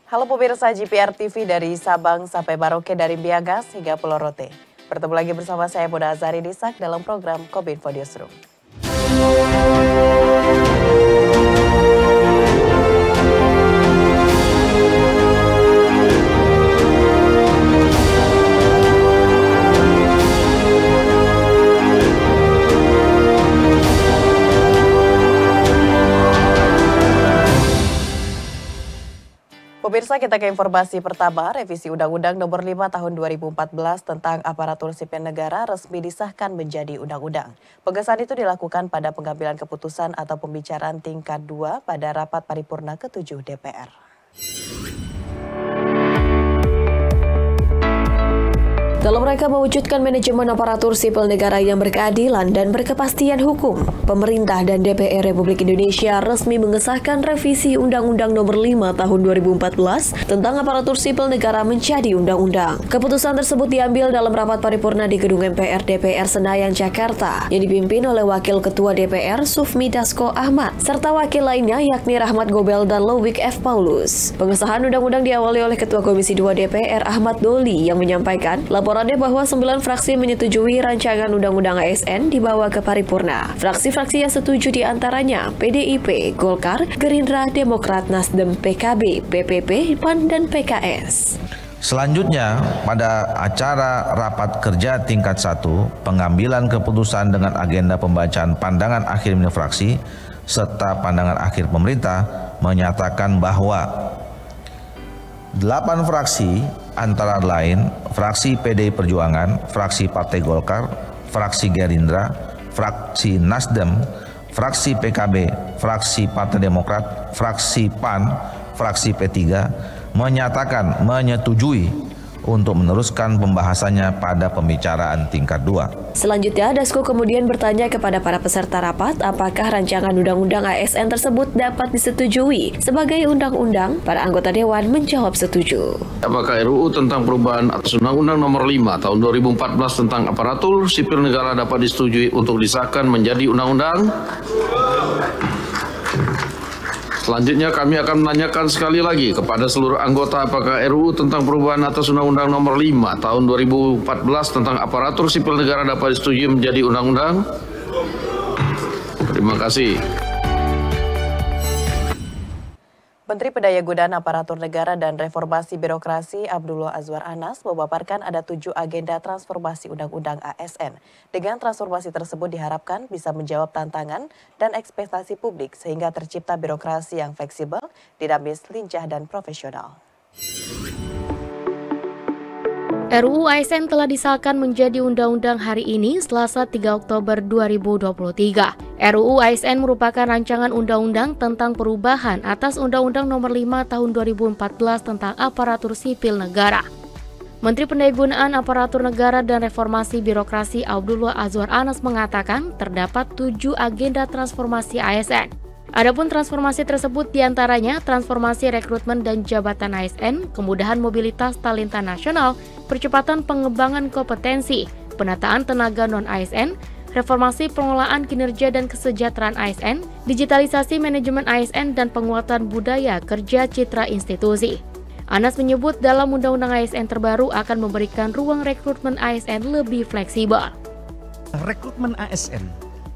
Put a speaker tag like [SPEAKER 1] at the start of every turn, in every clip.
[SPEAKER 1] Halo pemirsa GPR TV dari Sabang sampai Merauke, dari Biagas hingga Pulau Rote. Bertemu lagi bersama saya Boda Azari Disak dalam program Kominfo Newsroom. Pemirsa, kita ke informasi pertama. Revisi Undang-Undang Nomor 5 Tahun 2014 tentang Aparatur Sipil Negara resmi disahkan menjadi undang-undang. Pengesahan itu dilakukan pada pengambilan keputusan atau pembicaraan tingkat 2 pada rapat paripurna ke-7 DPR. Dalam rangka mewujudkan manajemen aparatur sipil negara yang berkeadilan dan berkepastian hukum, pemerintah dan DPR Republik Indonesia resmi mengesahkan revisi Undang-Undang Nomor 5 Tahun 2014 tentang aparatur sipil negara menjadi undang-undang. Keputusan tersebut diambil dalam rapat paripurna di Gedung MPR DPR Senayan, Jakarta, yang dipimpin oleh Wakil Ketua DPR Sufmi Dasko Ahmad, serta wakil lainnya yakni Rahmat Gobel dan Lowik F. Paulus. Pengesahan undang-undang diawali oleh Ketua Komisi 2 DPR Ahmad Doli yang menyampaikan laporannya bahwa 9 fraksi menyetujui rancangan Undang-Undang ASN dibawa ke paripurna. Fraksi-fraksi yang setuju diantaranya PDIP, Golkar, Gerindra, Demokrat, Nasdem, PKB, PPP, PAN, dan PKS.
[SPEAKER 2] Selanjutnya, pada acara rapat kerja tingkat 1, pengambilan keputusan dengan agenda pembacaan pandangan akhir fraksi serta pandangan akhir pemerintah menyatakan bahwa 8 fraksi antara lain fraksi PDI Perjuangan, fraksi Partai Golkar, fraksi Gerindra, fraksi Nasdem, fraksi PKB, fraksi Partai Demokrat, fraksi PAN, fraksi P3 menyatakan menyetujui untuk meneruskan pembahasannya pada pembicaraan tingkat 2.
[SPEAKER 1] Selanjutnya, Dasko kemudian bertanya kepada para peserta rapat apakah rancangan Undang-Undang ASN tersebut dapat disetujui sebagai undang-undang. Para anggota Dewan menjawab setuju.
[SPEAKER 3] Apakah RUU tentang perubahan atas Undang-Undang Nomor 5 Tahun 2014 tentang Aparatur Sipil Negara dapat disetujui untuk disahkan menjadi undang-undang? Selanjutnya kami akan menanyakan sekali lagi kepada seluruh anggota apakah RUU tentang perubahan atas Undang-Undang Nomor 5 Tahun 2014 tentang Aparatur Sipil Negara dapat disetujui menjadi undang-undang? Terima kasih.
[SPEAKER 1] Menteri Pendayagunaan Aparatur Negara dan Reformasi Birokrasi Abdullah Azwar Anas memaparkan ada 7 agenda transformasi Undang-Undang ASN. Dengan transformasi tersebut diharapkan bisa menjawab tantangan dan ekspektasi publik sehingga tercipta birokrasi yang fleksibel, dinamis, lincah, dan profesional.
[SPEAKER 4] RUU ASN telah disahkan menjadi undang-undang hari ini, Selasa 3 Oktober 2023. RUU ASN merupakan rancangan undang-undang tentang perubahan atas Undang-Undang Nomor 5 Tahun 2014 tentang Aparatur Sipil Negara. Menteri Pendayagunaan Aparatur Negara dan Reformasi Birokrasi Abdullah Azwar Anas mengatakan terdapat 7 agenda transformasi ASN. Adapun transformasi tersebut diantaranya transformasi rekrutmen dan jabatan ASN, kemudahan mobilitas talenta nasional, percepatan pengembangan kompetensi, penataan tenaga non-ASN, reformasi pengelolaan kinerja dan kesejahteraan ASN, digitalisasi manajemen ASN, dan penguatan budaya kerja citra institusi. Anas menyebut dalam Undang-Undang ASN terbaru akan memberikan ruang rekrutmen ASN lebih fleksibel.
[SPEAKER 5] Rekrutmen ASN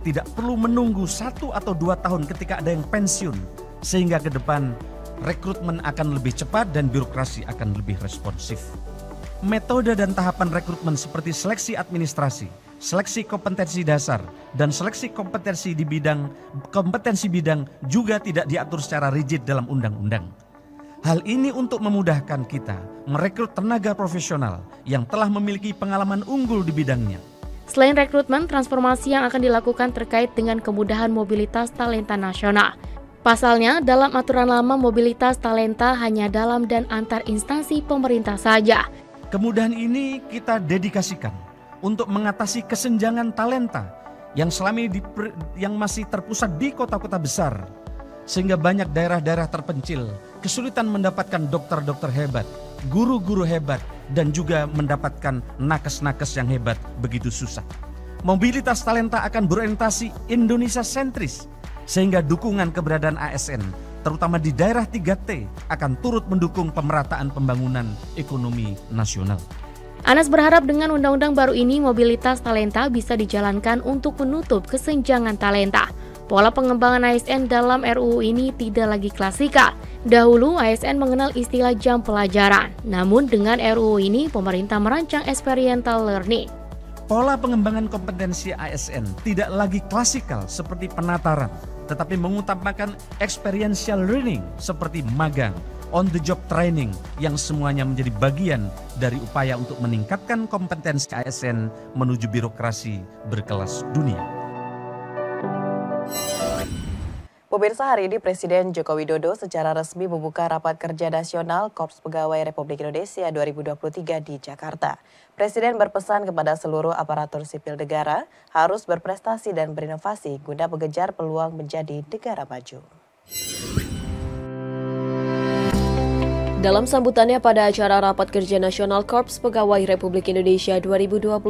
[SPEAKER 5] tidak perlu menunggu 1 atau 2 tahun ketika ada yang pensiun, sehingga ke depan rekrutmen akan lebih cepat dan birokrasi akan lebih responsif. Metode dan tahapan rekrutmen seperti seleksi administrasi, seleksi kompetensi dasar, dan seleksi kompetensi bidang juga tidak diatur secara rigid dalam undang-undang. Hal ini untuk memudahkan kita merekrut tenaga profesional yang telah memiliki pengalaman unggul di bidangnya.
[SPEAKER 4] Selain rekrutmen, transformasi yang akan dilakukan terkait dengan kemudahan mobilitas talenta nasional. Pasalnya, dalam aturan lama mobilitas talenta hanya dalam dan antar instansi pemerintah saja.
[SPEAKER 5] Kemudahan ini kita dedikasikan untuk mengatasi kesenjangan talenta yang selama ini yang masih terpusat di kota-kota besar, sehingga banyak daerah-daerah terpencil kesulitan mendapatkan dokter-dokter hebat, guru-guru hebat, dan juga mendapatkan nakes-nakes yang hebat begitu susah. Mobilitas talenta akan berorientasi Indonesia sentris, sehingga dukungan keberadaan ASN terutama di daerah 3T, akan turut mendukung pemerataan pembangunan ekonomi nasional.
[SPEAKER 4] Anas berharap dengan undang-undang baru ini mobilitas talenta bisa dijalankan untuk menutup kesenjangan talenta. Pola pengembangan ASN dalam RUU ini tidak lagi klasikal. Dahulu ASN mengenal istilah jam pelajaran, namun dengan RUU ini pemerintah merancang experiential learning.
[SPEAKER 5] Pola pengembangan kompetensi ASN tidak lagi klasikal seperti penataran, tetapi mengutamakan experiential learning seperti magang, on-the-job training yang semuanya menjadi bagian dari upaya untuk meningkatkan kompetensi ASN menuju birokrasi berkelas dunia.
[SPEAKER 1] Pemirsa, hari ini Presiden Joko Widodo secara resmi membuka Rapat Kerja Nasional Korps Pegawai Republik Indonesia 2023 di Jakarta. Presiden berpesan kepada seluruh aparatur sipil negara harus berprestasi dan berinovasi guna mengejar peluang menjadi negara maju. Dalam sambutannya pada acara Rapat Kerja Nasional Korps Pegawai Republik Indonesia 2023,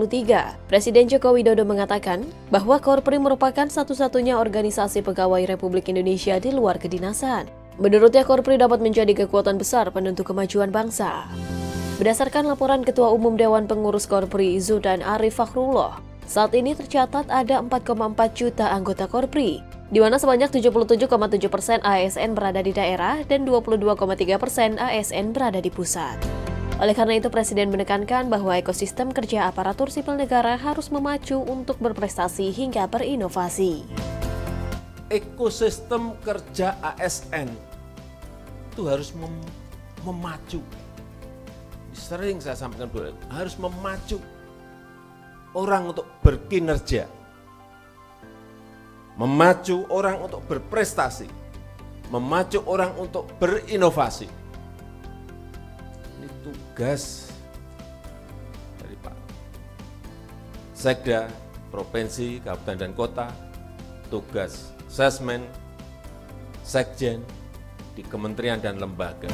[SPEAKER 1] Presiden Joko Widodo mengatakan bahwa Korpri merupakan satu-satunya organisasi pegawai Republik Indonesia di luar kedinasan. Menurutnya, Korpri dapat menjadi kekuatan besar penentu kemajuan bangsa. Berdasarkan laporan Ketua Umum Dewan Pengurus Korpri Zudan Arif Fakhrullah, saat ini tercatat ada 4,4 juta anggota Korpri, di mana sebanyak 77,7% ASN berada di daerah dan 22,3% ASN berada di pusat. Oleh karena itu, Presiden menekankan bahwa ekosistem kerja aparatur sipil negara harus memacu untuk berprestasi hingga berinovasi.
[SPEAKER 6] Ekosistem kerja ASN itu harus memacu. Sering saya sampaikan, harus memacu orang untuk berkinerja, memacu orang untuk berprestasi, memacu orang untuk berinovasi. Ini tugas dari Pak Sekda, Provinsi, Kabupaten dan Kota, tugas Sesmen, Sekjen, di kementerian dan lembaga.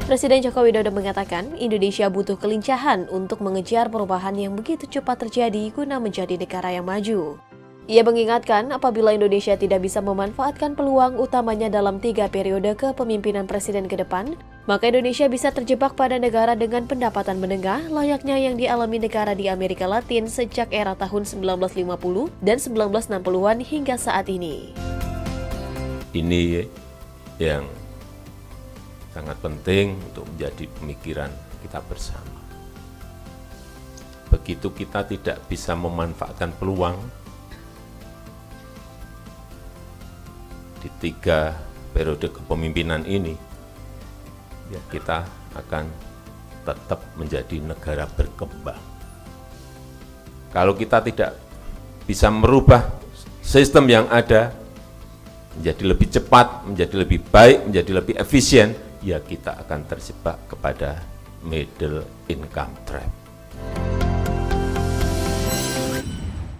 [SPEAKER 1] Presiden Joko Widodo mengatakan Indonesia butuh kelincahan untuk mengejar perubahan yang begitu cepat terjadi guna menjadi negara yang maju. Ia mengingatkan apabila Indonesia tidak bisa memanfaatkan peluang utamanya dalam 3 periode kepemimpinan Presiden ke depan, maka Indonesia bisa terjebak pada negara dengan pendapatan menengah layaknya yang dialami negara di Amerika Latin sejak era tahun 1950 dan 1960-an hingga saat ini.
[SPEAKER 6] Ini yang sangat penting untuk menjadi pemikiran kita bersama. Begitu kita tidak bisa memanfaatkan peluang di 3 periode kepemimpinan ini, ya kita akan tetap menjadi negara berkembang. Kalau kita tidak bisa merubah sistem yang ada menjadi lebih cepat, menjadi lebih baik, menjadi lebih efisien, ya kita akan terjebak kepada middle income trap.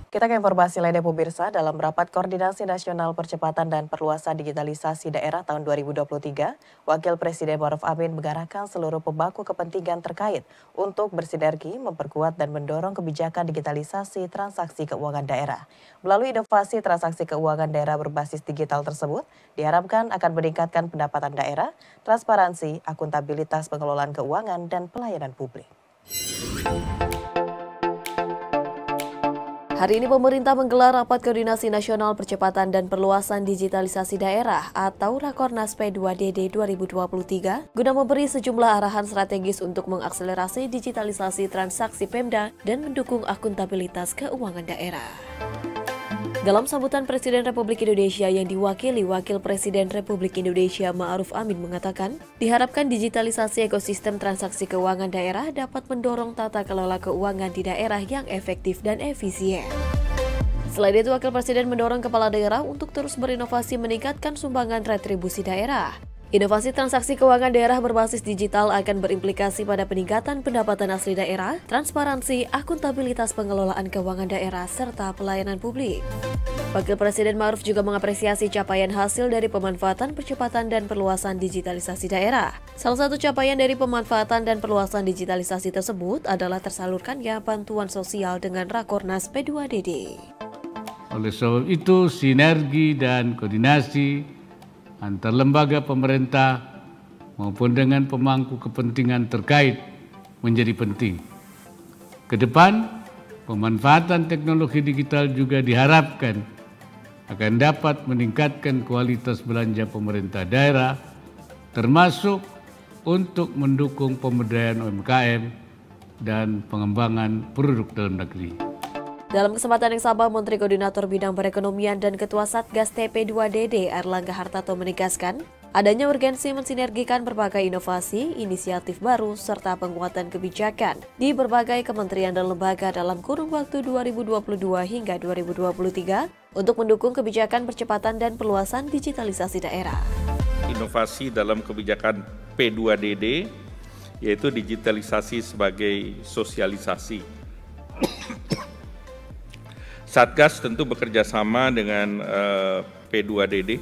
[SPEAKER 1] Kita ke informasi lainnya pemirsa, dalam Rapat Koordinasi Nasional Percepatan dan Perluasan Digitalisasi Daerah tahun 2023, Wakil Presiden Ma'ruf Amin mengarahkan seluruh pemangku kepentingan terkait untuk bersinergi, memperkuat dan mendorong kebijakan digitalisasi transaksi keuangan daerah. Melalui inovasi transaksi keuangan daerah berbasis digital tersebut, diharapkan akan meningkatkan pendapatan daerah, transparansi, akuntabilitas pengelolaan keuangan, dan pelayanan publik. Hari ini pemerintah menggelar Rapat Koordinasi Nasional Percepatan dan Perluasan Digitalisasi Daerah atau Rakornas P2DD 2023 guna memberi sejumlah arahan strategis untuk mengakselerasi digitalisasi transaksi Pemda dan mendukung akuntabilitas keuangan daerah. Dalam sambutan Presiden Republik Indonesia yang diwakili Wakil Presiden Republik Indonesia Ma'ruf Amin mengatakan, diharapkan digitalisasi ekosistem transaksi keuangan daerah dapat mendorong tata kelola keuangan di daerah yang efektif dan efisien. Selain itu, Wakil Presiden mendorong kepala daerah untuk terus berinovasi meningkatkan sumbangan retribusi daerah. Inovasi transaksi keuangan daerah berbasis digital akan berimplikasi pada peningkatan pendapatan asli daerah, transparansi, akuntabilitas pengelolaan keuangan daerah, serta pelayanan publik. Wakil Presiden Ma'ruf juga mengapresiasi capaian hasil dari pemanfaatan percepatan dan perluasan digitalisasi daerah. Salah satu capaian dari pemanfaatan dan perluasan digitalisasi tersebut adalah tersalurkannya bantuan sosial dengan Rakornas P2DD.
[SPEAKER 7] Oleh sebab itu, sinergi dan koordinasi antar lembaga pemerintah maupun dengan pemangku kepentingan terkait menjadi penting. Ke depan, pemanfaatan teknologi digital juga diharapkan akan dapat meningkatkan kualitas belanja pemerintah daerah, termasuk untuk mendukung pemberdayaan UMKM dan pengembangan produk dalam negeri.
[SPEAKER 1] Dalam kesempatan yang sama, Menteri Koordinator Bidang Perekonomian dan Ketua Satgas TP2DD Airlangga Hartarto menegaskan adanya urgensi mensinergikan berbagai inovasi, inisiatif baru, serta penguatan kebijakan di berbagai kementerian dan lembaga dalam kurun waktu 2022 hingga 2023 untuk mendukung kebijakan percepatan dan perluasan digitalisasi daerah.
[SPEAKER 8] Inovasi dalam kebijakan P2DD, yaitu digitalisasi sebagai sosialisasi. Satgas tentu bekerja sama dengan P2DD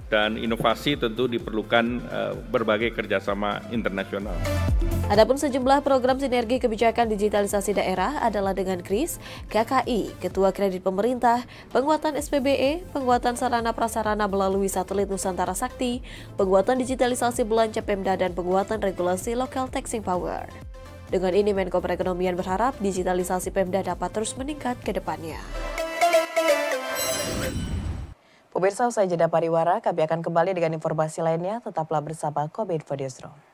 [SPEAKER 8] dan inovasi tentu diperlukan berbagai kerjasama internasional.
[SPEAKER 1] Adapun sejumlah program sinergi kebijakan digitalisasi daerah adalah dengan KRIS, KKI, Ketua Kredit Pemerintah, penguatan SPBE, penguatan sarana prasarana melalui satelit Nusantara Sakti, penguatan digitalisasi belanja Pemda dan penguatan regulasi local taxing power. Dengan ini, Menko Perekonomian berharap digitalisasi Pemda dapat terus meningkat ke depannya.
[SPEAKER 9] Pemirsa, usai jeda pariwara, kami akan kembali dengan informasi lainnya. Tetaplah bersama Kobe Info Newsroom.